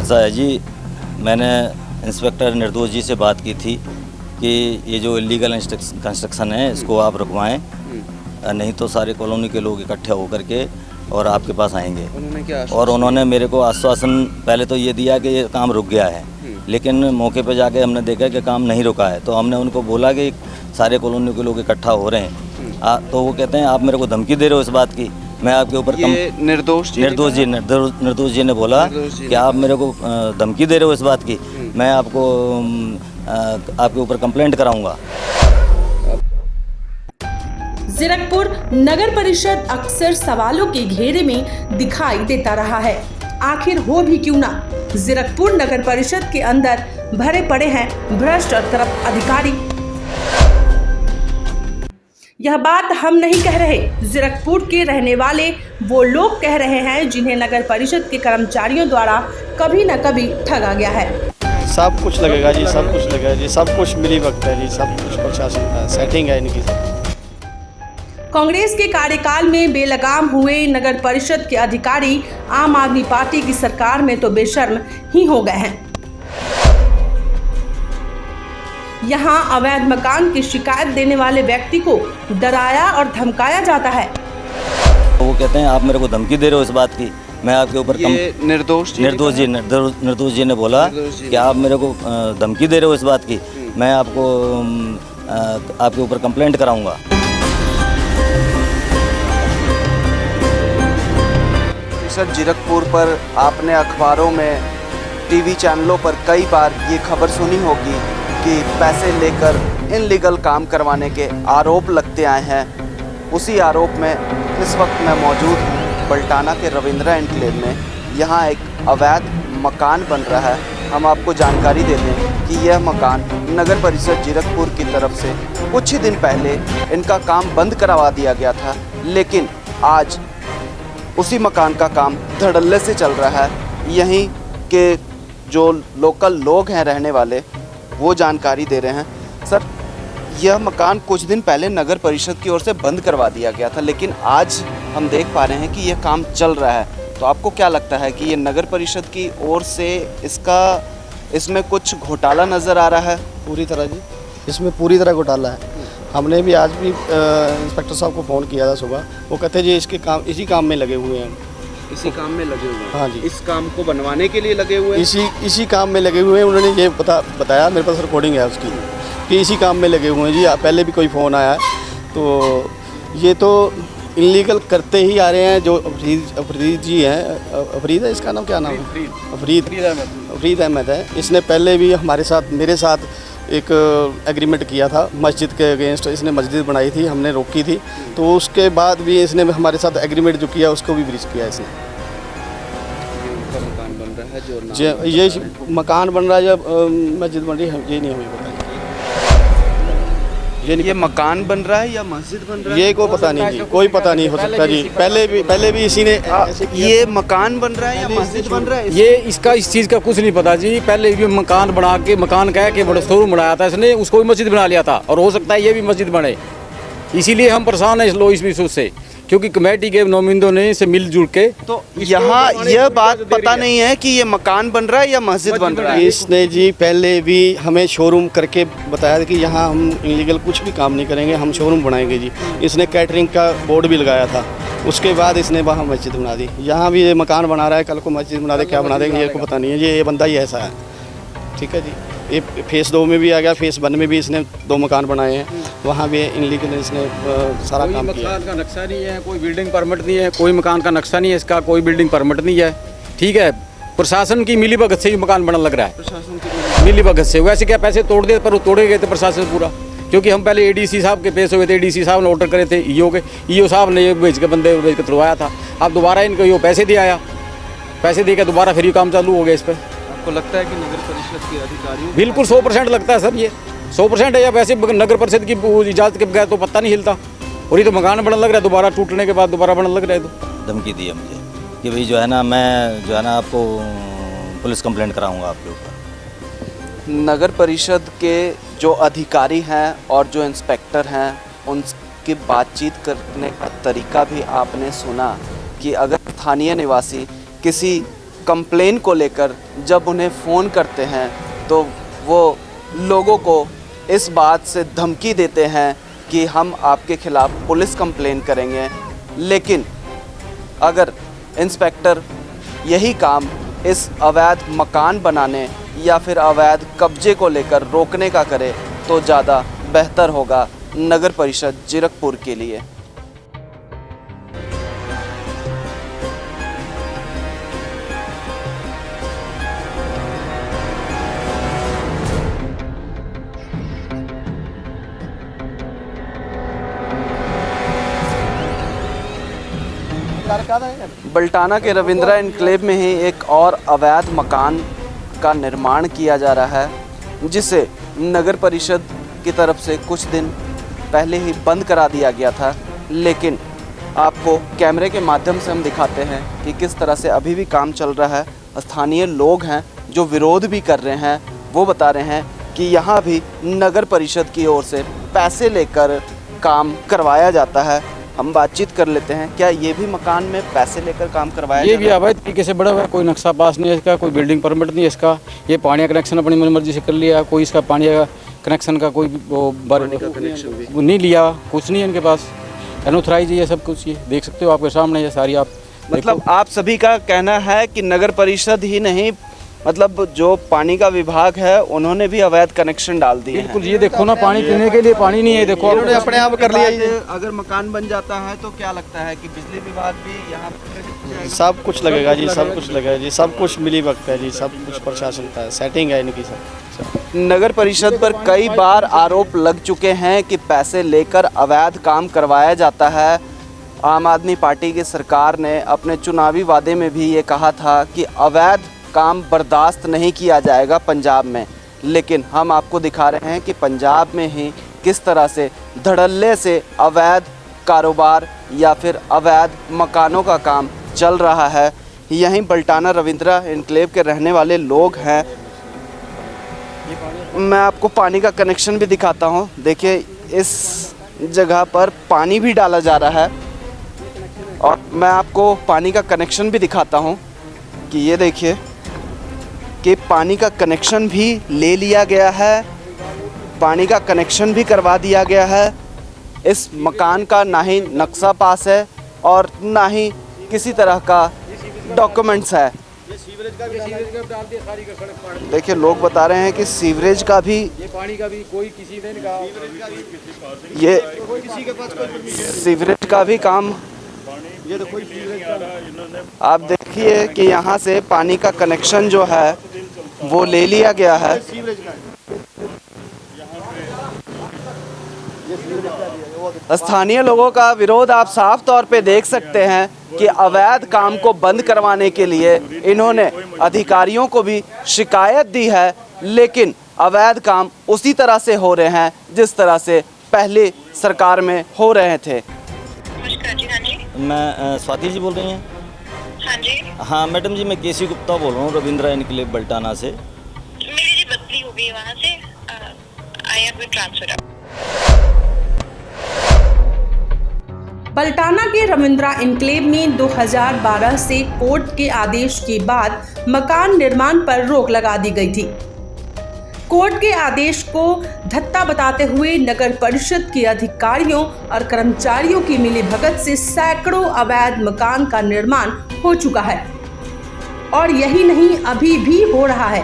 ऐसा है जी, मैंने इंस्पेक्टर निर्दोष जी से बात की थी कि ये जो इलीगल कंस्ट्रक्शन है इसको आप रुकवाएं, नहीं तो सारे कॉलोनी के लोग इकट्ठे होकर के और आपके पास आएंगे। उन्होंने क्या और उन्होंने मेरे को आश्वासन पहले तो ये दिया कि ये काम रुक गया है, लेकिन मौके पे जाके हमने देखा कि काम नहीं रुका है। तो हमने उनको बोला कि सारे कॉलोनी के लोग इकट्ठा हो रहे हैं, तो वो कहते हैं आप मेरे को धमकी दे रहे हो इस बात की, मैं आपके ऊपर निर्दोष जी ने बोला कि आप मेरे को धमकी दे रहे हो इस बात की, मैं आपको आपके ऊपर कंप्लेंट कराऊंगा। जीरकपुर नगर परिषद अक्सर सवालों के घेरे में दिखाई देता रहा है। आखिर हो भी क्यों ना, जीरकपुर नगर परिषद के अंदर भरे पड़े हैं भ्रष्ट और करप्ट अधिकारी। यह बात हम नहीं कह रहे, जीरकपुर के रहने वाले वो लोग कह रहे हैं जिन्हें नगर परिषद के कर्मचारियों द्वारा कभी न कभी ठगा गया है। सब कुछ लगेगा जी, सब कुछ लगेगा जी, सब कुछ मिली वक्त है जी, सब कुछ प्रशासन का सेटिंग है इनकी। कांग्रेस के कार्यकाल में बेलगाम हुए नगर परिषद के अधिकारी आम आदमी पार्टी की सरकार में तो बेशर्म ही हो गए हैं। यहाँ अवैध मकान की शिकायत देने वाले व्यक्ति को डराया और धमकाया जाता है। वो कहते हैं आप मेरे को धमकी दे रहे हो इस बात की, मैं आपके ऊपर निर्दोष जी ने बोला कि आप मेरे को धमकी दे रहे हो इस बात की, मैं आपको आपके ऊपर कंप्लेंट कराऊंगा। सर, जीरकपुर पर आपने अखबारों में, टीवी चैनलों पर कई बार ये खबर सुनी होगी कि पैसे लेकर इनलीगल काम करवाने के आरोप लगते आए हैं। उसी आरोप में इस वक्त मैं मौजूद हूँ पलटाना के रविंद्रा एन्क्लेव में। यहाँ एक अवैध मकान बन रहा है। हम आपको जानकारी दे दें कि यह मकान नगर परिषद जीरकपुर की तरफ से कुछ ही दिन पहले इनका काम बंद करवा दिया गया था, लेकिन आज उसी मकान का काम धड़ल्ले से चल रहा है। यहीं के जो लोकल लोग हैं रहने वाले, वो जानकारी दे रहे हैं। सर, यह मकान कुछ दिन पहले नगर परिषद की ओर से बंद करवा दिया गया था, लेकिन आज हम देख पा रहे हैं कि यह काम चल रहा है। तो आपको क्या लगता है कि ये नगर परिषद की ओर से इसमें कुछ घोटाला नज़र आ रहा है? पूरी तरह जी, इसमें पूरी तरह घोटाला है। हमने भी आज भी इंस्पेक्टर साहब को फ़ोन किया था सुबह, वो कहते जी इसी काम में लगे हुए हैं। इसी काम में लगे हुए हैं? हाँ जी, इस काम को बनवाने के लिए लगे हुए हैं? इसी काम में लगे हुए हैं। उन्होंने ये बताया, मेरे पास रिकॉर्डिंग है उसकी, कि इसी काम में लगे हुए हैं जी। पहले भी कोई फ़ोन आया है, तो ये तो इलीगल करते ही आ रहे हैं। जो अफरीद जी हैं, अफरीद है इसका नाम, क्या नाम है? अफरीद अहमद है। इसने पहले भी मेरे साथ एक एग्रीमेंट किया था मस्जिद के अगेंस्ट। इसने मस्जिद बनाई थी, हमने रोकी थी, तो उसके बाद भी इसने हमारे साथ एग्रीमेंट जो किया उसको भी ब्रीच किया इसने। ये मकान बन रहा है ये मकान बन रहा है या मस्जिद बन रही है, ये नहीं हमें पता। ये मकान बन रहा है या मस्जिद बन रहा है, ये कोई पता नहीं जी, कोई पता नहीं हो सकता जी। पहले भी इसी ने ये मकान बन रहा है या मस्जिद बन रहा है, ये इसका इस चीज़ का कुछ नहीं पता जी। पहले भी मकान बना के, मकान कह के बड़ा शोरूम बनाया था इसने, उसको भी मस्जिद बना लिया था, और हो सकता है ये भी मस्जिद बने। इसीलिए हम परेशान हैं इस विषय से, क्योंकि कमेटी के नुमाइंदों ने इसे मिलजुल के। तो यहाँ यह बात पता नहीं है कि ये मकान बन रहा है या मस्जिद बन रहा है। इसने जी पहले भी हमें शोरूम करके बताया कि यहाँ हम इलीगल कुछ भी काम नहीं करेंगे, हम शोरूम बनाएंगे जी। इसने कैटरिंग का बोर्ड भी लगाया था, उसके बाद इसने वहाँ मस्जिद बना दी। यहाँ भी ये मकान बना रहा है, कल को मस्जिद बना दे, क्या बना देंगे ये को पता नहीं है। ये बंदा ही ऐसा है, ठीक है जी। ये फेज़ 2 में भी आ गया, फेज़ 1 में भी इसने 2 मकान बनाए हैं, वहाँ भी इनलीगल इसने सारा काम किया। मकान का नक्शा नहीं है, कोई बिल्डिंग परमिट नहीं है, कोई मकान का नक्शा नहीं है इसका, कोई बिल्डिंग परमिट नहीं है, ठीक है। प्रशासन की मिलीभगत से ही मकान बनने लग रहा है, प्रशासन की मिलीभगत से। वैसे क्या पैसे तोड़ दे, पर वो तोड़े गए थे प्रशासन पूरा, क्योंकि हम पहले एडीसी साहब के पेश हुए थे, एडीसी साहब ने ऑर्डर करे थे ईओ के, ईओ साहब ने भेज के बंदे भेज के तोड़वाया था। अब दोबारा इनको यो पैसे दिया आया, पैसे दे के दोबारा फिर काम चालू हो गया इस पर। आपको लगता है कि नगर परिषद के अधिकारियों बिल्कुल 100% लगता है सर, ये 100% है। या वैसे नगर परिषद की इजाज़त के बगैर तो पता नहीं हिलता, और ये तो मकान बनने लग रहा है, दोबारा टूटने के बाद दोबारा बनने लग रहा है। तो धमकी दी है मुझे कि भाई जो है ना, मैं जो है ना आपको पुलिस कंप्लेंट कराऊंगा आपके ऊपर। नगर परिषद के जो अधिकारी हैं और जो इंस्पेक्टर हैं, उनकी बातचीत करने का तरीका भी आपने सुना कि अगर स्थानीय निवासी किसी कंप्लेन को लेकर जब उन्हें फ़ोन करते हैं तो वो लोगों को इस बात से धमकी देते हैं कि हम आपके ख़िलाफ़ पुलिस कंप्लेन करेंगे। लेकिन अगर इंस्पेक्टर यही काम इस अवैध मकान बनाने या फिर अवैध कब्जे को लेकर रोकने का करे तो ज़्यादा बेहतर होगा नगर परिषद जीरकपुर के लिए। बल्टाना के रविंद्रा एनक्लेव में ही एक और अवैध मकान का निर्माण किया जा रहा है, जिसे नगर परिषद की तरफ से कुछ दिन पहले ही बंद करा दिया गया था। लेकिन आपको कैमरे के माध्यम से हम दिखाते हैं कि किस तरह से अभी भी काम चल रहा है। स्थानीय लोग हैं जो विरोध भी कर रहे हैं, वो बता रहे हैं कि यहाँ भी नगर परिषद की ओर से पैसे लेकर काम करवाया जाता है। हम बातचीत कर लेते हैं, क्या ये भी मकान में पैसे लेकर काम करवाया ये भी अवैध तरीके से बड़ा हुआ है। कोई नक्शा पास नहीं है इसका, कोई बिल्डिंग परमिट नहीं है इसका। ये पानी का कनेक्शन अपनी मर्जी से कर लिया, कोई इसका पानी का कनेक्शन का कोई वो नहीं लिया, कुछ नहीं है इनके पास। अनऑथराइज ये सब कुछ, ये देख सकते हो आपके सामने ये सारी आप मतलब आप सभी का कहना है कि नगर परिषद ही नहीं, मतलब जो पानी का विभाग है उन्होंने भी अवैध कनेक्शन डाल दिए हैं। बिल्कुल, ये देखो ना, पानी पीने के लिए पानी नहीं है। देखो इन्होंने अपने आप कर लिया। ये अगर मकान बन जाता है तो क्या लगता है कि बिजली विभाग भी यहाँ सब कुछ लगेगा जी, सब कुछ लगेगा जी, सब कुछ मिली वक्त है जी, सब कुछ प्रशासन का सेटिंग है इनकी सब। नगर परिषद पर कई बार आरोप लग चुके हैं कि पैसे लेकर अवैध काम करवाया जाता है। आम आदमी पार्टी की सरकार ने अपने चुनावी वादे में भी ये कहा था कि अवैध काम बर्दाश्त नहीं किया जाएगा पंजाब में। लेकिन हम आपको दिखा रहे हैं कि पंजाब में ही किस तरह से धड़ल्ले से अवैध कारोबार या फिर अवैध मकानों का काम चल रहा है। यहीं बल्टाना रविंद्रा एनक्लेव के रहने वाले लोग हैं। मैं आपको पानी का कनेक्शन भी दिखाता हूं। देखिए, इस जगह पर पानी भी डाला जा रहा है और मैं आपको पानी का कनेक्शन भी दिखाता हूं कि ये देखिए कि पानी का कनेक्शन भी ले लिया गया है, पानी का कनेक्शन भी करवा दिया गया है। इस मकान का ना ही नक्शा पास है और ना ही किसी तरह का डॉक्यूमेंट्स है। देखिए, लोग बता रहे हैं कि सीवरेज का भी, ये पानी का भी कोई किसी ने कहा, ये सीवरेज का भी काम, आप देखिए कि यहाँ से पानी का कनेक्शन जो है वो ले लिया गया है। स्थानीय लोगों का विरोध आप साफ तौर पे देख सकते हैं कि अवैध काम को बंद करवाने के लिए इन्होंने अधिकारियों को भी शिकायत दी है, लेकिन अवैध काम उसी तरह से हो रहे हैं जिस तरह से पहले सरकार में हो रहे थे। नमस्कार जी। हाँ जी। मैं स्वाति जी बोल रही हैं? हाँ जी। हाँ मैडम जी, मैं केसी गुप्ता बोल रहा हूँ रविंद्रा एनक्लेव बल्टाना से। मेरी जी बदली हो गई वहाँ से, I have been transfer. Baltana के रविंद्रा एनक्लेव में 2012 से कोर्ट के आदेश के बाद मकान निर्माण पर रोक लगा दी गई थी। कोर्ट के आदेश को धत्ता बताते हुए नगर परिषद के अधिकारियों और कर्मचारियों की मिलीभगत से सैकड़ों अवैध मकान का निर्माण हो चुका है और यही नहीं, अभी भी हो रहा है।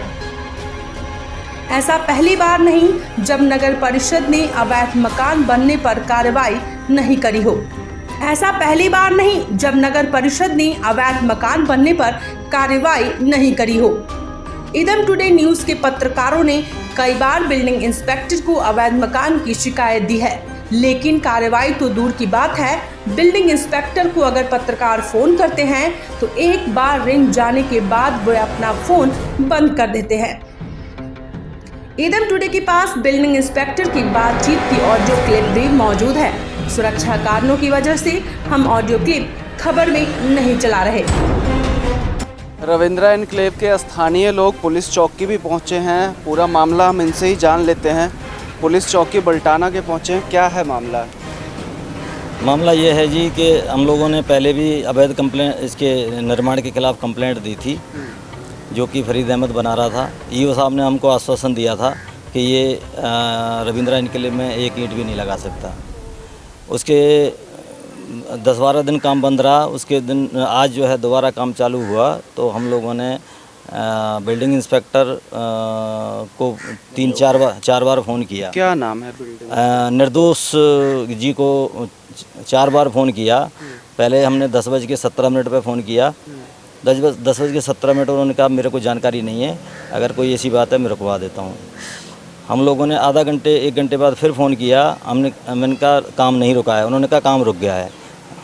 ऐसा पहली बार नहीं जब नगर परिषद ने अवैध मकान बनने पर कार्रवाई नहीं करी हो। ऐसा पहली बार नहीं जब नगर परिषद ने अवैध मकान बनने पर कार्रवाई नहीं करी हो। इदम टुडे न्यूज़ के पत्रकारों ने कई बार बिल्डिंग इंस्पेक्टर को अवैध मकान की शिकायत दी है, लेकिन कार्रवाई तो दूर की बात है, बिल्डिंग इंस्पेक्टर को अगर पत्रकार फोन करते हैं तो एक बार रिंग जाने के बाद वे अपना फोन बंद कर देते हैं। इदम टुडे के पास बिल्डिंग इंस्पेक्टर की बातचीत की ऑडियो क्लिप भी मौजूद है। सुरक्षा कारणों की वजह से हम ऑडियो क्लिप खबर में नहीं चला रहे। रविंद्रा एनक्लेव के स्थानीय लोग पुलिस चौकी भी पहुंचे हैं। पूरा मामला हम इनसे ही जान लेते हैं। पुलिस चौकी बल्टाना के पहुंचे हैं, क्या है मामला? मामला ये है जी कि हम लोगों ने पहले भी अवैध कंप्लेंट इसके निर्माण के खिलाफ कंप्लेंट दी थी, जो कि फरीद अहमद बना रहा था। ईओ साहब ने हमको आश्वासन दिया था कि ये रविंद्रा इनक्लेव में एक ईंट भी नहीं लगा सकता। उसके 10-12 दिन काम बंद रहा। उसके दिन आज जो है दोबारा काम चालू हुआ, तो हम लोगों ने बिल्डिंग इंस्पेक्टर को 4 बार फ़ोन किया। क्या नाम है बिल्डिंग? निर्दोष जी को 4 बार फ़ोन किया। पहले हमने 10:17 पे फ़ोन किया। 10:17 उन्होंने कहा मेरे को जानकारी नहीं है, अगर कोई ऐसी बात है मैं रुकवा देता हूँ। हम लोगों ने आधा घंटे 1 घंटे बाद फिर फ़ोन किया। मैंने कहा काम नहीं रुका है। उन्होंने कहा काम रुक गया है।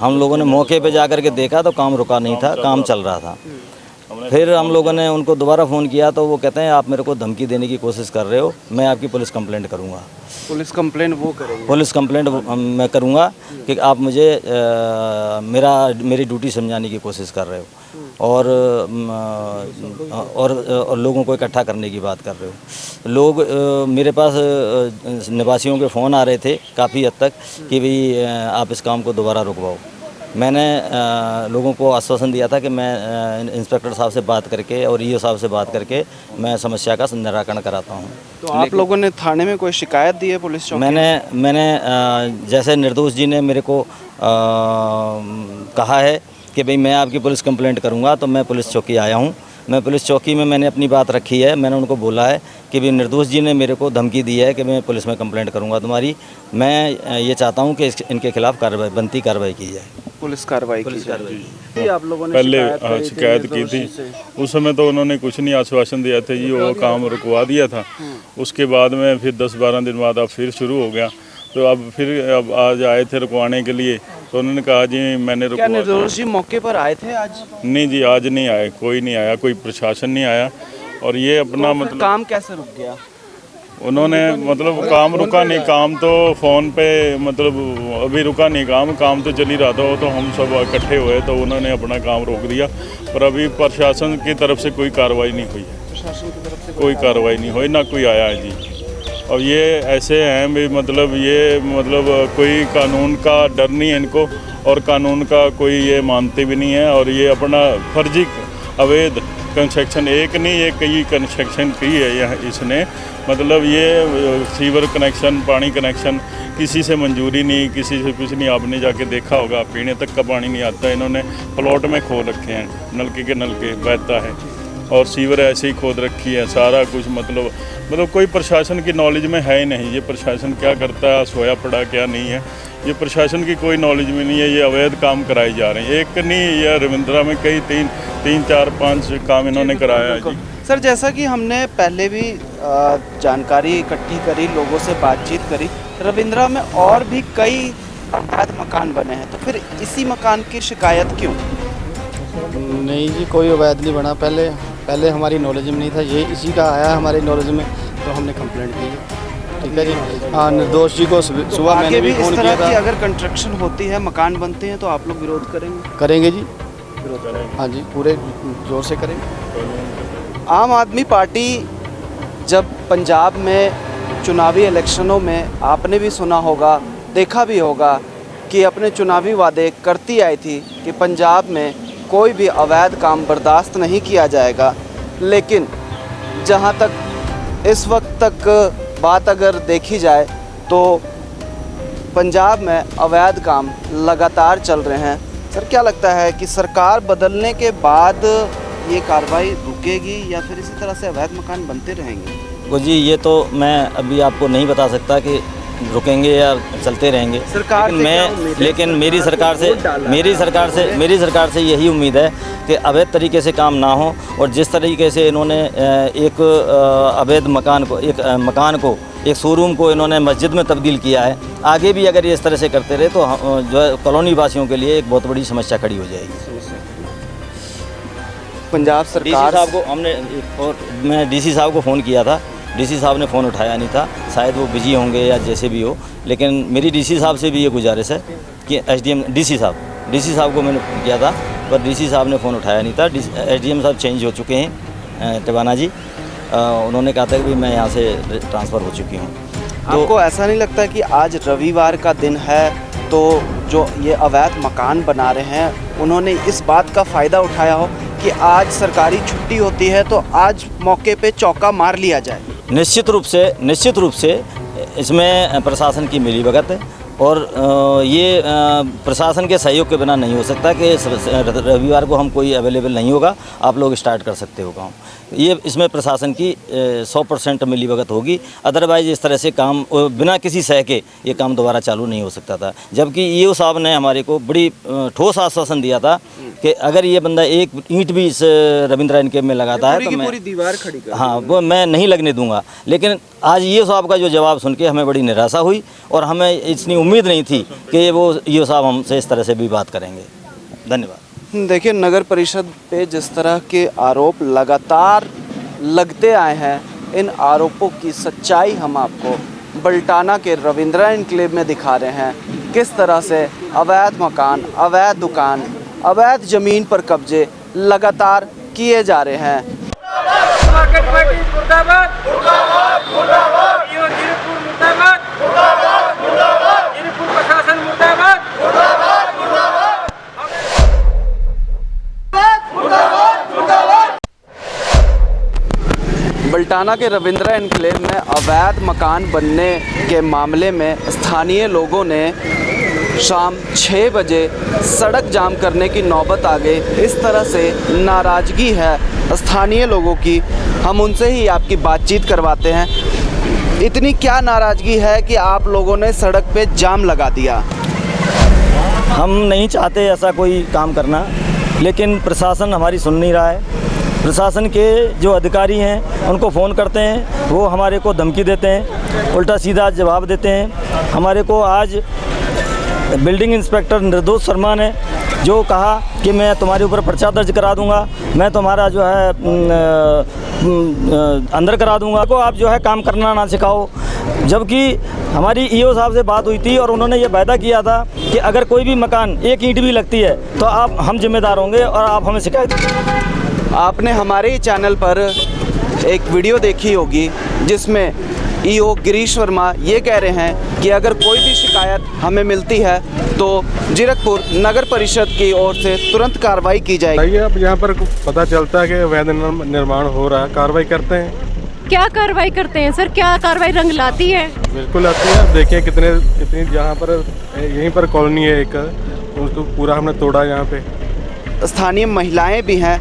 हम लोगों ने मौके पे जा कर के देखा तो काम रुका नहीं था, काम चल रहा था। फिर हम लोगों ने उनको दोबारा फ़ोन किया तो वो कहते हैं आप मेरे को धमकी देने की कोशिश कर रहे हो, मैं आपकी पुलिस कंप्लेंट करूँगा। पुलिस कंप्लेंट वो करेंगे? पुलिस कंप्लेंट मैं करूँगा कि आप मुझे मेरी ड्यूटी समझाने की कोशिश कर रहे हो और लोगों को इकट्ठा करने की बात कर रहे हो। लोग मेरे पास निवासियों के फ़ोन आ रहे थे काफ़ी हद तक कि भाई आप इस काम को दोबारा रुकवाओ। मैंने लोगों को आश्वासन दिया था कि मैं इंस्पेक्टर साहब से बात करके और ईओ साहब से बात करके मैं समस्या का निराकरण कराता हूँ। तो आप लोगों ने थाने में कोई शिकायत दी है पुलिस चौकी? मैंने जैसे निर्दोष जी ने मेरे को कहा है कि भाई मैं आपकी पुलिस कंप्लेंट करूँगा, तो मैं पुलिस चौकी आया हूँ। मैं पुलिस चौकी में मैंने अपनी बात रखी है। मैंने उनको बोला है कि भाई निर्दोष जी ने मेरे को धमकी दी है कि मैं पुलिस में कंप्लेंट करूँगा तुम्हारी। मैं ये चाहता हूँ कि इनके खिलाफ बनती कार्रवाई की जाए। पुलिस कार्रवाई की जाए। आप लोगों ने पहले शिकायत की थी, उस समय तो उन्होंने कुछ नहीं आश्वासन दिया था जी, वो काम रुकवा दिया था। उसके बाद में फिर 10-12 दिन बाद अब फिर शुरू हो गया। तो अब आज आए थे रुकवाने के लिए, तो उन्होंने कहा जी मैंने रुकवा। क्या निर्दोष जी मौके पर आए थे आज? नहीं जी, आज नहीं आए, कोई नहीं आया, कोई प्रशासन नहीं आया। और ये अपना मतलब काम कैसे रुक गया? उन्होंने मतलब काम रुका नहीं, काम तो फ़ोन पे मतलब अभी रुका नहीं, काम तो चल ही रहा था। वो तो हम सब इकट्ठे हुए तो उन्होंने अपना काम रोक दिया, पर अभी प्रशासन की तरफ से कोई कार्रवाई नहीं हुई है। प्रशासन की तरफ से कोई कार्रवाई नहीं हुई, ना कोई आया है जी। और ये ऐसे हैं भी मतलब ये मतलब कोई कानून का डर नहीं है इनको, और कानून का कोई ये मानते भी नहीं है। और ये अपना फर्जी अवैध कंस्ट्रक्शन एक नहीं, ये कई कंस्ट्रक्शन की है यह इसने। मतलब ये सीवर कनेक्शन, पानी कनेक्शन किसी से मंजूरी नहीं, किसी से कुछ नहीं। आपने जाके देखा होगा, पीने तक का पानी नहीं आता। इन्होंने प्लॉट में खोद रखे हैं, नलके के नलके बहता है, और सीवर ऐसे ही खोद रखी है सारा कुछ। मतलब कोई प्रशासन की नॉलेज में है ही नहीं। ये प्रशासन क्या करता है, सोया पड़ा क्या नहीं है, ये प्रशासन की कोई नॉलेज में नहीं है। ये अवैध काम कराए जा रहे हैं, एक नहीं, यह रविंद्रा में कई 3-4-5 काम इन्होंने कराया है जी। सर, जैसा कि हमने पहले भी जानकारी इकट्ठी करी, लोगों से बातचीत करी, रविंद्रा में और भी कई अवैध मकान बने हैं, तो फिर इसी मकान की शिकायत क्यों? नहीं जी, कोई अवैध नहीं बना। पहले हमारी नॉलेज में नहीं था, ये इसी का आया हमारी नॉलेज में, तो हमने कंप्लेंट की। ठीक है जी। हाँ, निर्दोष जी को सुबह मैंने भी फ़ोन किया था। अगर कंस्ट्रक्शन होती है, मकान बनते हैं, तो आप लोग विरोध करेंगे? करेंगे जी, विरोध करेंगे। हाँ जी, पूरे जोर से करेंगे। आम आदमी पार्टी जब पंजाब में चुनावी इलेक्शनों में, आपने भी सुना होगा, देखा भी होगा कि अपने चुनावी वादे करती आई थी कि पंजाब में कोई भी अवैध काम बर्दाश्त नहीं किया जाएगा। लेकिन जहां तक इस वक्त तक बात अगर देखी जाए तो पंजाब में अवैध काम लगातार चल रहे हैं। सर, क्या लगता है कि सरकार बदलने के बाद ये कार्रवाई रुकेगी या फिर इसी तरह से अवैध मकान बनते रहेंगे? जी, ये तो मैं अभी आपको नहीं बता सकता कि रुकेंगे या चलते रहेंगे। लेकिन मेरी सरकार से यही उम्मीद है कि अवैध तरीके से काम ना हो, और जिस तरीके से इन्होंने एक अवैध मकान को एक शोरूम को इन्होंने मस्जिद में तब्दील किया है, आगे भी अगर ये इस तरह से करते रहे तो जो है कॉलोनी वासियों के लिए एक बहुत बड़ी समस्या खड़ी हो जाएगी। पंजाब सरकार साहब को मैं डीसी साहब को फ़ोन किया था, डीसी साहब ने फ़ोन उठाया नहीं था, शायद वो बिजी होंगे या जैसे भी हो। लेकिन मेरी डीसी साहब से भी ये गुजारिश है कि डीसी साहब को मैंने फ़ोन किया था, पर डीसी साहब ने फ़ोन उठाया नहीं था। एसडीएम साहब चेंज हो चुके हैं, टिवाना जी। उन्होंने कहा था कि मैं यहाँ से ट्रांसफ़र हो चुकी हूँ। तो आपको ऐसा नहीं लगता कि आज रविवार का दिन है तो जो ये अवैध मकान बना रहे हैं उन्होंने इस बात का फ़ायदा उठाया हो कि आज सरकारी छुट्टी होती है तो आज मौके पे चौका मार लिया जाए? निश्चित रूप से इसमें प्रशासन की मिलीभगत है और ये प्रशासन के सहयोग के बिना नहीं हो सकता कि रविवार को हम कोई अवेलेबल नहीं होगा, आप लोग स्टार्ट कर सकते हो काम। ये इसमें प्रशासन की 100% मिलीभगत होगी, अदरवाइज इस तरह से काम बिना किसी सह के ये काम दोबारा चालू नहीं हो सकता था। जबकि ईओ साहब ने हमारे को बड़ी ठोस आश्वासन दिया था कि अगर ये बंदा एक ईंट भी इस रविंद्रा इनके में लगाता है तो मैं पूरी दीवार खड़ी कर, हाँ वो मैं नहीं लगने दूंगा। लेकिन आज ईओ साहब का जो जवाब सुन के हमें बड़ी निराशा हुई और हमें इतनी उम्मीद नहीं थी कि वो ईओ साहब हमसे इस तरह से भी बात करेंगे। धन्यवाद। देखिए, नगर परिषद पे जिस तरह के आरोप लगातार लगते आए हैं, इन आरोपों की सच्चाई हम आपको बल्टाना के रविंद्रा एन्क्लेव में दिखा रहे हैं। किस तरह से अवैध मकान, अवैध दुकान, अवैध ज़मीन पर कब्जे लगातार किए जा रहे हैं। बल्टाना के रविंद्रा एन्क्लेव में अवैध मकान बनने के मामले में स्थानीय लोगों ने शाम 6 बजे सड़क जाम करने की नौबत आ गई। इस तरह से नाराज़गी है स्थानीय लोगों की, हम उनसे ही आपकी बातचीत करवाते हैं। इतनी क्या नाराज़गी है कि आप लोगों ने सड़क पे जाम लगा दिया? हम नहीं चाहते ऐसा कोई काम करना, लेकिन प्रशासन हमारी सुन नहीं रहा है। प्रशासन के जो अधिकारी हैं उनको फ़ोन करते हैं, वो हमारे को धमकी देते हैं, उल्टा सीधा जवाब देते हैं। हमारे को आज बिल्डिंग इंस्पेक्टर निर्दोष शर्मा ने जो कहा कि मैं तुम्हारे ऊपर पर्चा दर्ज करा दूंगा, मैं तुम्हारा जो है अंदर करा दूंगा, को आप जो है काम करना ना सिखाओ। जबकि हमारी ईओ साहब से बात हुई थी और उन्होंने ये वायदा किया था कि अगर कोई भी मकान एक ईंट भी लगती है तो हम जिम्मेदार होंगे और आप हमें शिकायत। आपने हमारे ही चैनल पर एक वीडियो देखी होगी जिसमें ईओ गिरीश वर्मा ये कह रहे हैं कि अगर कोई भी शिकायत हमें मिलती है तो जीरकपुर नगर परिषद की ओर से तुरंत कार्रवाई की जाएगी। अब यहाँ पर पता चलता है कि अवैध निर्माण हो रहा है, कार्रवाई करते हैं। क्या कार्रवाई करते हैं सर? क्या कार्रवाई रंग लाती है? बिल्कुल आती है। देखिए कितनी जहाँ पर यहीं पर कॉलोनी है एक, उसको पूरा हमने तोड़ा यहाँ पे। स्थानीय महिलाएं भी हैं,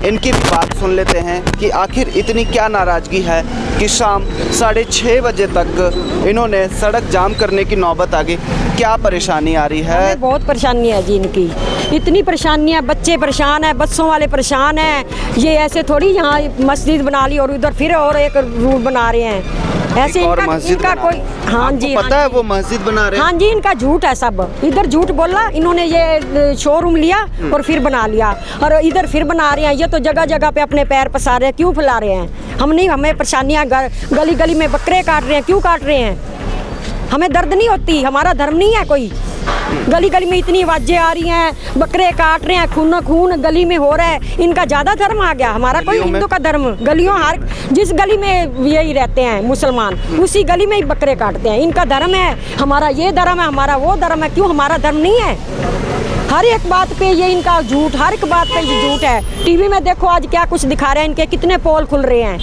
इनकी भी बात सुन लेते हैं कि आखिर इतनी क्या नाराज़गी है कि शाम 6:30 बजे तक इन्होंने सड़क जाम करने की नौबत आ गई। क्या परेशानी आ रही है? बहुत परेशानी है जी इनकी, इतनी परेशानी है। बच्चे परेशान हैं, बच्चों वाले परेशान हैं। ये ऐसे थोड़ी यहाँ मस्जिद बना ली और उधर फिर और एक रूट बना रहे हैं ऐसे। इनका कोई, हाँ जी, पता है वो मस्जिद बना रहे हैं? हाँ जी, इनका झूठ है सब। इधर झूठ बोला इन्होंने, ये शोरूम लिया और फिर बना लिया और इधर फिर बना रहे हैं। ये तो जगह जगह पे अपने पैर पसार रहे हैं। क्यों फैला रहे हैं? हमें परेशानियाँ, गली गली में बकरे काट रहे हैं। क्यों काट रहे हैं? हमें दर्द नहीं होती? हमारा धर्म नहीं है कोई? गली गली में इतनी आवाज़ें आ रही हैं, बकरे काट रहे हैं, खून गली में हो रहा है। इनका ज़्यादा धर्म आ गया। हमारा कोई हिंदू का धर्म, गलियों हर जिस गली में यही रहते हैं मुसलमान, उसी गली में ही बकरे काटते हैं। इनका धर्म है, हमारा ये धर्म है, हमारा वो धर्म है। क्यों हमारा धर्म नहीं है? हर एक बात पे ये इनका झूठ, हर एक बात पे ये झूठ है। टीवी में देखो आज क्या कुछ दिखा रहे हैं, इनके कितने पोल खुल रहे हैं।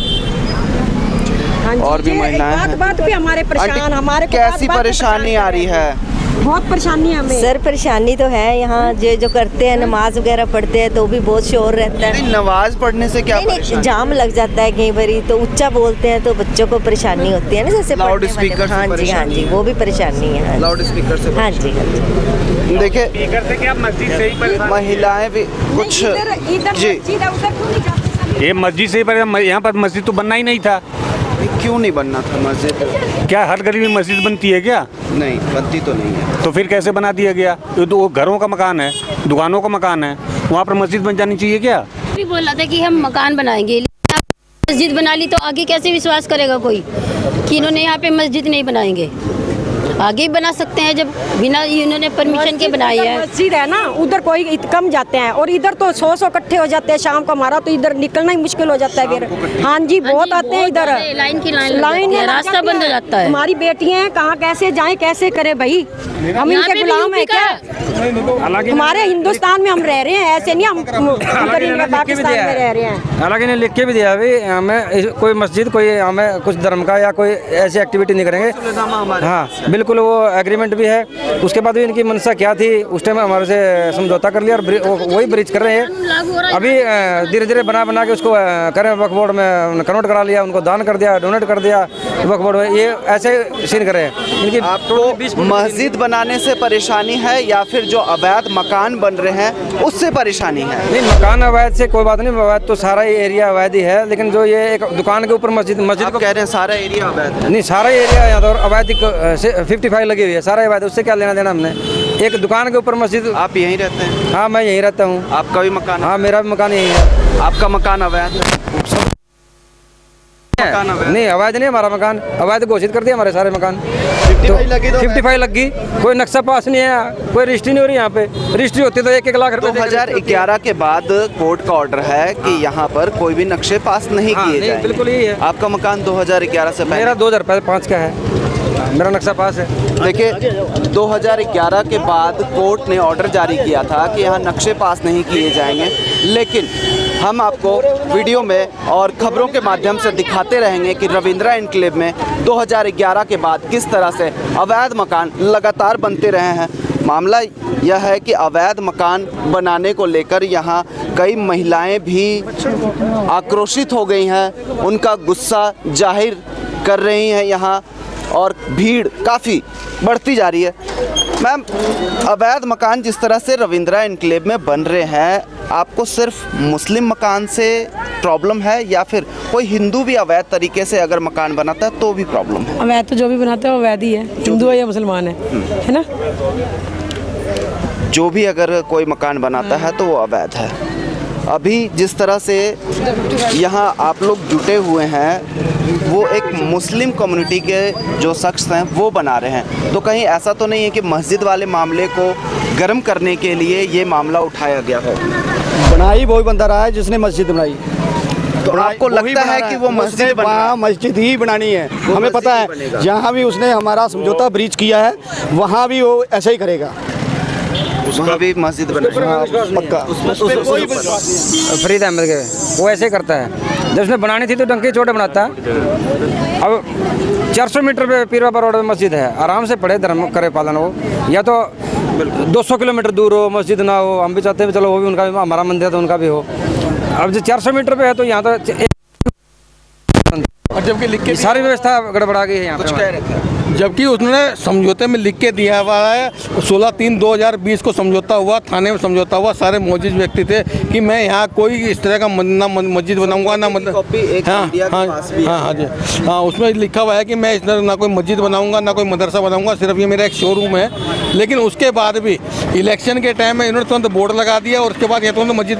हाँ जी, और भी महिलाएं हैं। बात पे हमारे परेशान, हमारे कैसी परेशानी आ रही है? बहुत परेशानी है हमें सर। परेशानी तो है यहाँ, जो करते हैं नमाज वगैरह पढ़ते हैं तो भी बहुत शोर रहता है। नमाज पढ़ने से क्या परेशानी? जाम लग जाता है कई बारी, तो ऊंचा बोलते हैं तो बच्चों को परेशानी होती है ना, जैसे लाउड स्पीकर। हाँ जी, वो भी परेशानी है। लाउड स्पीकर से? हाँ जी। देखिए महिलाएं भी कुछ जी, ये मस्जिद से ही, यहाँ पर मस्जिद तो बनना ही नहीं था। क्यों नहीं बनना था मस्जिद? क्या हर गली में मस्जिद बनती है क्या? नहीं बनती तो नहीं है। तो फिर कैसे बना दिया गया? ये तो घरों का मकान है, दुकानों का मकान है, वहाँ पर मस्जिद बन जानी चाहिए क्या? भी बोला था कि हम मकान बनाएंगे, मस्जिद बना ली तो आगे कैसे विश्वास करेगा कोई कि इन्होंने यहाँ पे मस्जिद नहीं बनाएंगे? आगे भी बना सकते हैं जब बिना इन्होंने परमिशन के बनाई है। मस्जिद है ना, उधर कोई कम जाते हैं और इधर तो 100 इकट्ठे हो जाते हैं शाम को। हमारा तो इधर निकलना ही मुश्किल हो जाता है फिर। हाँ जी, बहुत आते हैं इधर, लाइन की लाइन रास्ता बंद हो जाता है। हमारी बेटियां हैं, कहाँ कैसे जाएं, कैसे करें भाई? हम इनके गुलाम है क्या? हमारे हिंदुस्तान में हम रह रहे हैं, ऐसे नहीं हम पाकिस्तान में रह रहे हैं। हालांकि इन्हें लिख के भी दिया अभी हमें कोई मस्जिद कोई हमें कुछ धर्म का या कोई ऐसी एक्टिविटी नहीं करेंगे। हाँ बिल्कुल, वो एग्रीमेंट भी है। उसके बाद भी इनकी मनसा क्या थी उस टाइम हमारे से समझौता कर लिया और वही ब्रिज कर रहे हैं। अभी धीरे धीरे बना के उसको करें वक्फ बोर्ड में कन्वर्ट करा लिया, उनको दान कर दिया, डोनेट कर दिया वक्फ बोर्ड में। ये ऐसे सीन करे हैं इनकी। आपको मस्जिद बनाने से परेशानी है या फिर जो अवैध मकान बन रहे हैं उससे परेशानी है? नहीं, मकान अवैध से कोई बात नहीं, अवैध तो सारा ही एरिया अवैध ही है। लेकिन जो ये एक दुकान के ऊपर मस्जिद को कह रहे हैं सारा एरिया अवैध है? नहीं, सारा एरिया यहाँ तो अवैध 55 लगी हुई है, सारा अवैध। उससे क्या लेना देना हमने? एक दुकान के ऊपर मस्जिद। आप यहीं रहते हैं? हाँ, मैं यहीं रहता हूँ। आपका भी मकान? हाँ, मेरा भी मकान यहीं है। आपका मकान अवैध है? नहीं, अवैध नहीं, हमारा मकान अवैध घोषित कर दिया हमारे सारे मकान। 55 लग गई, कोई नक्शा पास नहीं है, कोई रजिस्ट्री नहीं हो रही यहाँ पे। रजिस्ट्री होती तो 1-1 लाख रुपए। 2011 के बाद कोर्ट का ऑर्डर है कि यहाँ पर कोई भी नक्शे पास नहीं किए जाएंगे। बिल्कुल यही है। आपका मकान 2011 से पहले? मेरा 2005 का है, मेरा नक्शा पास है। देखिए, 2011 के बाद कोर्ट ने ऑर्डर जारी किया था कि यहाँ नक्शे पास नहीं किए जाएंगे, लेकिन हम आपको वीडियो में और खबरों के माध्यम से दिखाते रहेंगे कि रविंद्रा एन्क्लेव में 2011 के बाद किस तरह से अवैध मकान लगातार बनते रहे हैं। मामला यह है कि अवैध मकान बनाने को लेकर यहाँ कई महिलाएं भी आक्रोशित हो गई हैं, उनका गुस्सा जाहिर कर रही हैं यहाँ, और भीड़ काफ़ी बढ़ती जा रही है। मैम, अवैध मकान जिस तरह से रविंद्रा एन्क्लेव में बन रहे हैं, आपको सिर्फ मुस्लिम मकान से प्रॉब्लम है या फिर कोई हिंदू भी अवैध तरीके से अगर मकान बनाता है तो भी प्रॉब्लम है? अवैध तो जो भी बनाता है वो अवैध ही है, हिंदू है या मुसलमान है ना? जो भी अगर कोई मकान बनाता है तो वो अवैध है। अभी जिस तरह से यहाँ आप लोग जुटे हुए हैं, वो एक मुस्लिम कम्युनिटी के जो शख्स हैं वो बना रहे हैं, तो कहीं ऐसा तो नहीं है कि मस्जिद वाले मामले को गर्म करने के लिए ये मामला उठाया गया हो? बनाई वही बंदा रहा है जिसने मस्जिद बनाई। तो आपको लगता है कि वो मस्जिद वहाँ मस्जिद ही बनानी है? हमें पता है, जहाँ भी उसने हमारा समझौता ब्रीच किया है वहाँ भी वो ऐसा ही करेगा। वहाँ भी मस्जिद बना पक्का। फरीद अहमद के वो ऐसे करता है, जब उसने बनानी थी तो डंके छोटे बनाता है। अब 400 मीटर पे पीर बाबा रोड में मस्जिद है, आराम से पढ़े धर्म करे पालन हो, या तो 200 किलोमीटर दूर हो मस्जिद ना हो। हम भी चाहते हैं चलो वो भी उनका भी, हमारा मंदिर है तो उनका भी हो। अब जो 400 मीटर पे है तो यहाँ तो और जबकि लिख के सारी व्यवस्था गड़बड़ा गई है यहाँ पे। जबकि उसने समझौते में लिख के दिया हुआ है, 16/3/2020 को समझौता हुआ, थाने में समझौता हुआ, सारे मौजूद व्यक्ति थे कि मैं यहाँ कोई इस तरह का ना मस्जिद बनाऊंगा ना हाँ, उसमें लिखा हुआ है कि मैं इस तरह ना कोई मस्जिद बनाऊंगा ना कोई मदरसा बनाऊंगा, सिर्फ ये मेरा एक शोरूम है। लेकिन उसके बाद भी इलेक्शन के टाइम में इन्होंने तुरंत बोर्ड लगा दिया और उसके बाद ये तुरंत मस्जिद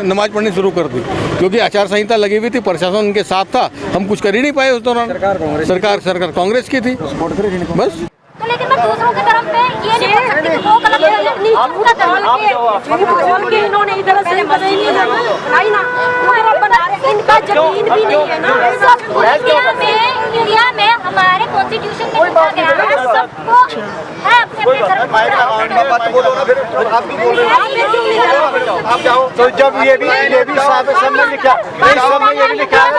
नमाज पढ़नी शुरू कर दी, क्योंकि आचार संहिता लगी हुई थी, प्रशासन उनके साथ था, हम कुछ कर ही नहीं पाए उस दौरान। सरकार कांग्रेस की थी बस। तो लेकिन मैं दूसरों के धर्म पे ये नहीं बोल सकती कि वो गलत है, उनका धर्म के इन्होंने इधर से बनाई ना, इनका जमीन भी नहीं है ना। सब इंडिया में हमारे कॉन्स्टिट्यूशन में लिखा गया है सबको है अपने धर्म। आप जाओ तो जब ये भी सब में लिखा, सब में ये भी लिखा है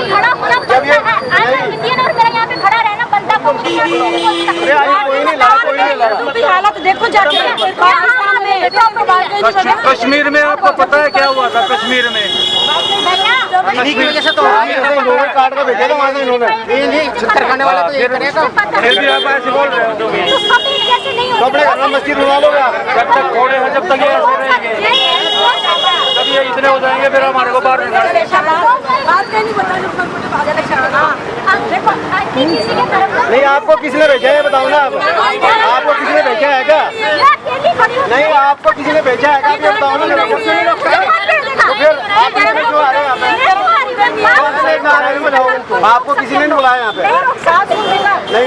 खड़ा होना पड़ता है। इंडियन और मेरा यहाँ पे खड़ा रहना बनता को हालत देखो जाके पाकिस्तान में, कश्मीर में आपको पता है क्या हुआ था? कश्मीर में की वजह से तो काट कर भेजा था वहाँ से इन्होंने, करने वाला तो ये करेगा। फिर भी आप ऐसे बोल रहे हो अपने घर में मस्जिद बनवा लो, जब तक थोड़े हैं जब तक ये ऐसे रहेंगे, जब ये इतने हो जाएंगे फिर हमारे को बाहर नहीं। आपको किसने भेजा है बताओ ना, आपको किसने भेजा है क्या? नहीं, आपको किसी ने भेजा है क्या बताओ ना। तो फिर आप क्यों आ रहे हैं यहाँ पे? आपको किसी ने बुलाया यहाँ पे? नहीं।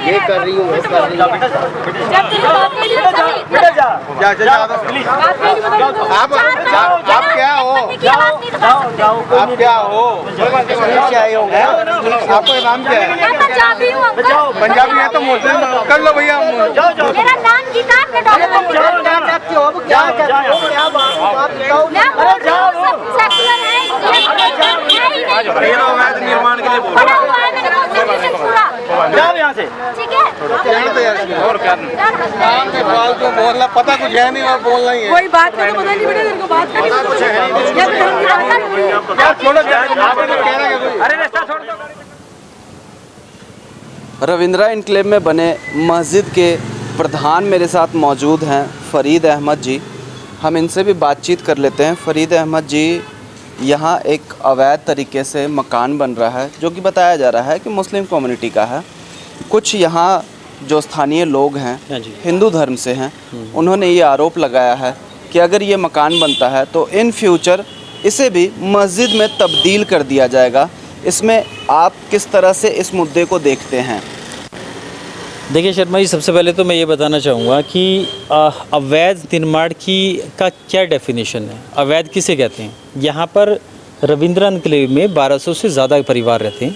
ये कर रही हूँ आप क्या हो? आप क्या हो? आपका नाम क्या है? पंजाबी हूँ अंकल। पंजाबी है तो मुस्लिम कर लो भैया। मेरा नाम गीता निर्माण के लिए ठीक है। और फालतू बोलना, पता कुछ है नहीं और बोलना ही है। कोई बात का तो पता नहीं बेटा, तेरे को बात करनी रविंद्रा इनक्लेव में बने मस्जिद के प्रधान मेरे साथ मौजूद हैं, फरीद अहमद जी। हम इनसे भी बातचीत कर लेते हैं। फरीद अहमद जी, यहाँ एक अवैध तरीके से मकान बन रहा है जो कि बताया जा रहा है कि मुस्लिम कम्युनिटी का है। कुछ यहाँ जो स्थानीय लोग हैं हिंदू धर्म से हैं, उन्होंने ये आरोप लगाया है कि अगर ये मकान बनता है तो इन फ्यूचर इसे भी मस्जिद में तब्दील कर दिया जाएगा। इसमें आप किस तरह से इस मुद्दे को देखते हैं? देखिए शर्मा जी, सबसे पहले तो मैं ये बताना चाहूँगा कि अवैध निर्माण का क्या डेफिनेशन है, अवैध किसे कहते हैं। यहाँ पर रविंद्रा एन्क्लेव में 1200 से ज़्यादा परिवार रहते हैं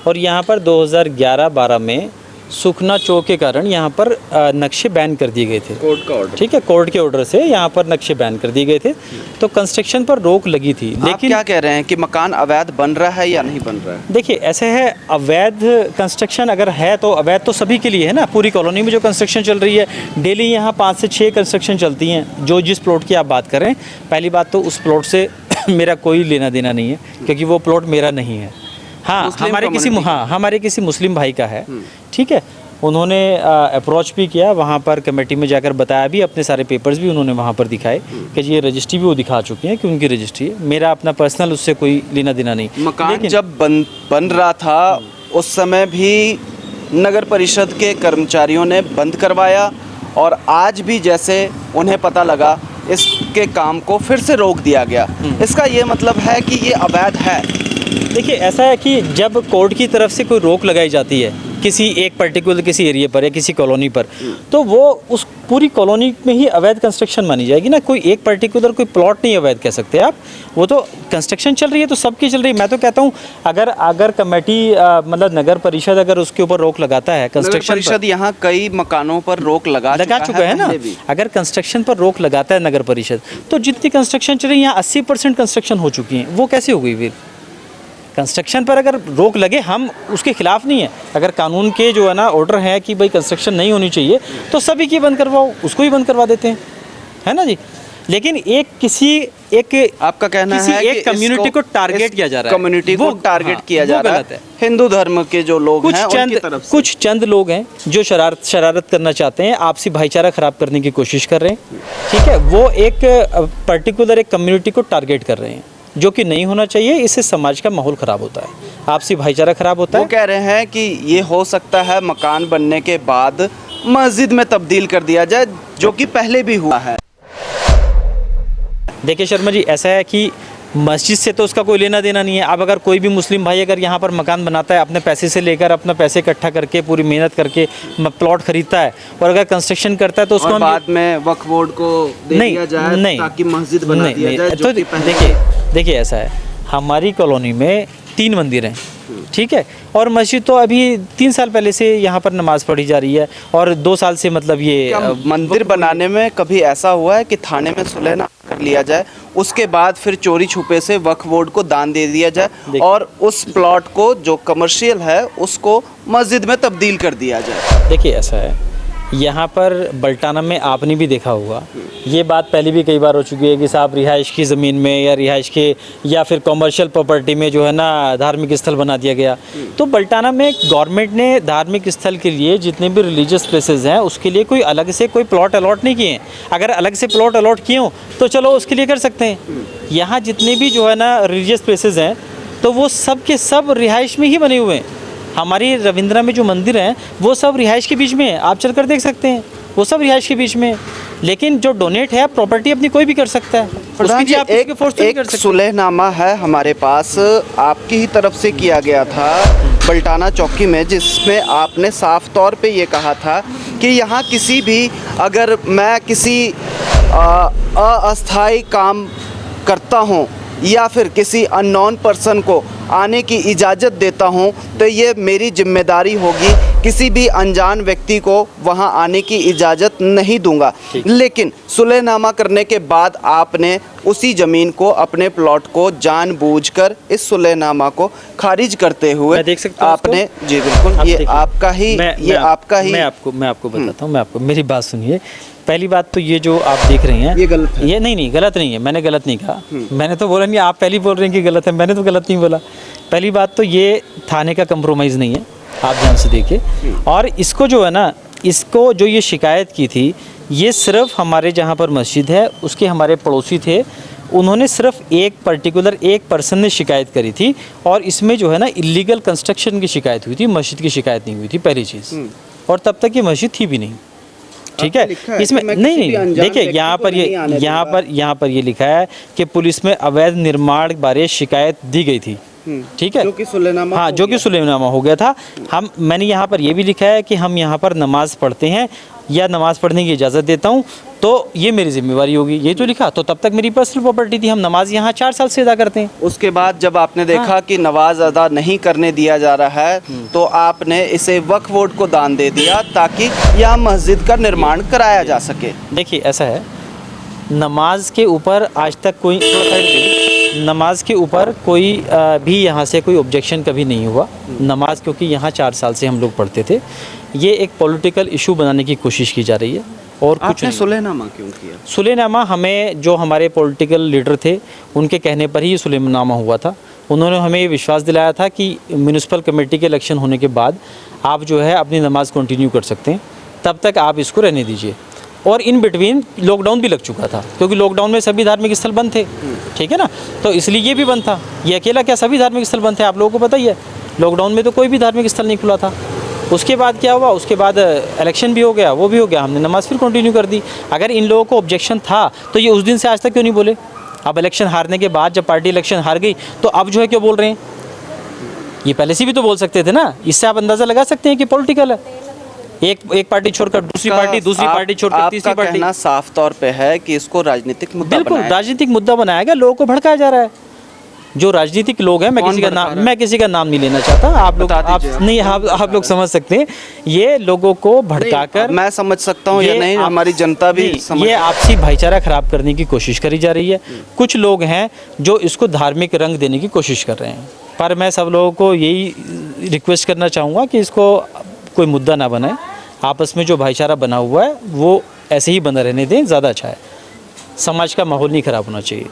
और यहाँ पर 2011-12 में सुखना चौक के कारण यहाँ पर नक्शे बैन कर दिए गए थे। कोर्ट का ऑर्डर, ठीक है, कोर्ट के ऑर्डर से यहाँ पर नक्शे बैन कर दिए गए थे, तो कंस्ट्रक्शन पर रोक लगी थी। लेकिन आप क्या कह रहे हैं कि मकान अवैध बन रहा है या नहीं बन रहा है? देखिए ऐसे है, अवैध कंस्ट्रक्शन अगर है तो अवैध तो सभी के लिए है ना। पूरी कॉलोनी में जो कंस्ट्रक्शन चल रही है, डेली यहाँ 5 से 6 कंस्ट्रक्शन चलती हैं। जो जिस प्लॉट की आप बात करें, पहली बात तो उस प्लॉट से मेरा कोई लेना देना नहीं है क्योंकि वो प्लॉट मेरा नहीं है। हाँ, हमारे किसी मुस्लिम भाई का है, ठीक है। उन्होंने अप्रोच भी किया, वहाँ पर कमेटी में जाकर बताया भी, अपने सारे पेपर्स भी उन्होंने वहाँ पर दिखाए कि ये रजिस्ट्री भी वो दिखा चुके हैं कि उनकी रजिस्ट्री है। मेरा अपना पर्सनल उससे कोई लेना देना नहीं। मकान जब बन रहा था उस समय भी नगर परिषद के कर्मचारियों ने बंद करवाया और आज भी जैसे उन्हें पता लगा इसके काम को फिर से रोक दिया गया। इसका ये मतलब है कि ये अवैध है? देखिए ऐसा है कि जब कोर्ट की तरफ से कोई रोक लगाई जाती है किसी एक पर्टिकुलर किसी एरिया पर या किसी कॉलोनी पर, तो वो उस पूरी कॉलोनी में ही अवैध कंस्ट्रक्शन मानी जाएगी ना। कोई एक पर्टिकुलर कोई प्लॉट नहीं अवैध कह सकते आप। वो तो कंस्ट्रक्शन चल रही है तो सबकी चल रही है। मैं तो कहता हूँ अगर कमेटी मतलब नगर परिषद अगर उसके ऊपर रोक लगाता है कंस्ट्रक्शन, नगर परिषद यहाँ कई मकानों पर रोक लगा चुका है ना। अगर कंस्ट्रक्शन पर रोक लगाता है नगर परिषद, तो जितनी कंस्ट्रक्शन चल रही है यहाँ 80% कंस्ट्रक्शन हो चुकी है, वो कैसे हो गई फिर? कंस्ट्रक्शन पर अगर रोक लगे, हम उसके खिलाफ नहीं है। अगर कानून के जो है ना ऑर्डर है कि भाई कंस्ट्रक्शन नहीं होनी चाहिए तो सभी की बंद करवाओ, उसको ही बंद करवा देते हैं, है ना जी। लेकिन आपका कहना है कि एक कम्युनिटी को टारगेट किया जा रहा है, कम्युनिटी को टारगेट किया जा रहा है। हिंदू धर्म के जो लोग हैं उनकी तरफ से कुछ चंद लोग हैं जो शरारत करना चाहते हैं, आपसी भाईचारा खराब करने की कोशिश कर रहे हैं, ठीक है। वो एक पर्टिकुलर एक कम्युनिटी को टारगेट कर रहे हैं, जो कि नहीं होना चाहिए। इससे समाज का माहौल ख़राब होता है, आपसी भाईचारा ख़राब होता है। वो कह रहे हैं कि ये हो सकता है मकान बनने के बाद मस्जिद में तब्दील कर दिया जाए, जो कि पहले भी हुआ है। देखिए शर्मा जी, ऐसा है कि मस्जिद से तो उसका कोई लेना देना नहीं है। अब अगर कोई भी मुस्लिम भाई अगर यहाँ पर मकान बनाता है, अपने पैसे से लेकर, अपना पैसे इकट्ठा करके, पूरी मेहनत करके प्लॉट खरीदता है और अगर कंस्ट्रक्शन करता है तो उसको बाद में वक्फ बोर्ड को दे दिया जाए ताकि मस्जिद बना दिया जाए। तो देखिए ऐसा है, हमारी कॉलोनी में 3 मंदिर हैं, ठीक है, और मस्जिद तो अभी 3 साल पहले से यहाँ पर नमाज़ पढ़ी जा रही है और 2 साल से मतलब ये मंदिर बनाने में कभी ऐसा हुआ है कि थाने में सुलह ना कर लिया जाए, उसके बाद फिर चोरी छुपे से वक्फ बोर्ड को दान दे दिया जाए और उस प्लॉट को जो कमर्शियल है उसको मस्जिद में तब्दील कर दिया जाए? देखिए ऐसा है, यहाँ पर बल्टाना में आपने भी देखा होगा, ये बात पहले भी कई बार हो चुकी है कि साहब रिहाइश की ज़मीन में या रिहाइश के या फिर कॉमर्शियल प्रॉपर्टी में जो है ना धार्मिक स्थल बना दिया गया। तो बल्टाना में गवर्नमेंट ने धार्मिक स्थल के लिए जितने भी रिलीजियस प्लेसेस हैं उसके लिए कोई अलग से कोई प्लॉट अलॉट नहीं किए हैं। अगर अलग से प्लॉट अलॉट किए हों तो चलो उसके लिए कर सकते हैं। यहाँ जितने भी जो है ना रिलीजियस प्लेसेस हैं तो वो सब के सब रिहाइश में ही बने हुए हैं। हमारी रविंद्रा में जो मंदिर हैं वो सब रिहाइश के बीच में है, आप चलकर देख सकते हैं, वो सब रिहाइश के बीच में है। लेकिन जो डोनेट है प्रॉपर्टी अपनी कोई भी कर सकता है। प्रधान जी, आप एक सुलहनामा है हमारे पास, आपकी ही तरफ से किया गया था बल्टाना चौकी में, जिसमें आपने साफ तौर पे ये कहा था कि यहाँ किसी भी, अगर मैं किसी अस्थायी काम करता हूँ या फिर किसी अननोन पर्सन को आने की इजाज़त देता हूं, तो ये मेरी जिम्मेदारी होगी, किसी भी अनजान व्यक्ति को वहां आने की इजाज़त नहीं दूंगा। लेकिन सुलहनामा करने के बाद आपने उसी ज़मीन को, अपने प्लॉट को जानबूझकर इस सुलहनामा को खारिज करते हुए देख सकते हैं आपने, जी बिल्कुल, ये आपका ही, मैं आपको बताता हूँ, मेरी बात सुनिए। पहली बात तो ये जो आप देख रहे हैं ये गलत है। ये नहीं गलत नहीं है, मैंने गलत नहीं कहा। मैंने तो बोला नहीं, आप पहले बोल रहे हैं कि गलत है, मैंने तो गलत नहीं बोला। पहली बात तो ये थाने का कंप्रोमाइज़ नहीं है, आप ध्यान से देखिए। और इसको जो है ना, इसको जो ये शिकायत की थी, ये सिर्फ हमारे जहाँ पर मस्जिद है उसके हमारे पड़ोसी थे, उन्होंने सिर्फ एक पर्टिकुलर एक पर्सन ने शिकायत करी थी। और इसमें जो है ना इलीगल कंस्ट्रक्शन की शिकायत हुई थी, मस्जिद की शिकायत नहीं हुई थी, पहली चीज़। और तब तक ये मस्जिद थी भी नहीं, ठीक है। इसमें नहीं देखिए, यहाँ पर ये लिखा है कि पुलिस में अवैध निर्माण बारे शिकायत दी गई थी, ठीक है, जो कि सुलहनामा, हाँ, जो कि सुलहनामा हो गया था। मैंने यहाँ पर ये भी लिखा है कि हम यहाँ पर नमाज पढ़ते हैं या नमाज पढ़ने की इजाज़त देता हूँ, तो ये मेरी जिम्मेवारी होगी, ये तो लिखा। तो तब तक मेरी पर्सनल प्रॉपर्टी थी, हम नमाज यहाँ 4 साल से अदा करते हैं। उसके बाद जब आपने देखा कि नमाज अदा नहीं करने दिया जा रहा है, तो आपने इसे वक्फ बोर्ड को दान दे दिया ताकि यहाँ मस्जिद का निर्माण कराया जा सके। देखिए ऐसा है, नमाज के ऊपर आज तक कोई नमाज के ऊपर कोई भी यहाँ से कोई ऑब्जेक्शन कभी नहीं हुआ। नमाज क्योंकि यहाँ 4 साल से हम लोग पढ़ते थे, ये एक पॉलिटिकल इशू बनाने की कोशिश की जा रही है और कुछ नहीं। सुलहनामा क्यों किया? सुलहनामा हमें, जो हमारे पॉलिटिकल लीडर थे उनके कहने पर ही ये सुलहनामा हुआ था। उन्होंने हमें ये विश्वास दिलाया था कि म्यूनिसिपल कमेटी के इलेक्शन होने के बाद आप जो है अपनी नमाज़ कंटिन्यू कर सकते हैं, तब तक आप इसको रहने दीजिए। और इन बिटवीन लॉकडाउन भी लग चुका था, क्योंकि लॉकडाउन में सभी धार्मिक स्थल बंद थे, ठीक है ना, तो इसलिए ये भी बंद था। ये अकेला क्या, सभी धार्मिक स्थल बंद थे, आप लोगों को पता ही है। लॉकडाउन में तो कोई भी धार्मिक स्थल नहीं खुला था। उसके बाद क्या हुआ, उसके बाद इलेक्शन भी हो गया, वो भी हो गया, हमने नमाज़ फिर कंटिन्यू कर दी। अगर इन लोगों को ऑब्जेक्शन था तो ये उस दिन से आज तक क्यों नहीं बोले? अब इलेक्शन हारने के बाद, जब पार्टी इलेक्शन हार गई, तो अब जो है क्यों बोल रहे हैं? ये पहले से भी तो बोल सकते थे ना। इससे आप अंदाज़ा लगा सकते हैं कि पॉलिटिकल है। एक पार्टी छोड़कर दूसरी पार्टी छोड़कर तीसरी पार्टी। कहना साफ तौर पे है कि इसको राजनीतिक मुद्दा, बिल्कुल राजनीतिक मुद्दा बनाया गया, लोगों को भड़काया जा रहा है। जो राजनीतिक लोग हैं, मैं किसी का नाम नहीं लेना चाहता, आप लोग समझ सकते हैं, ये लोगों को भड़काकर, मैं समझ सकता हूँ या नहीं, हमारी जनता भी ये आपसी भाईचारा खराब करने की कोशिश करी जा रही है। कुछ लोग हैं जो इसको धार्मिक रंग देने की कोशिश कर रहे हैं, पर मैं सब लोगों को यही रिक्वेस्ट करना चाहूँगा कि इसको कोई मुद्दा ना बनाए। आपस में जो भाईचारा बना हुआ है वो ऐसे ही बना रहने दें, ज़्यादा अच्छा है। समाज का माहौल नहीं ख़राब होना चाहिए।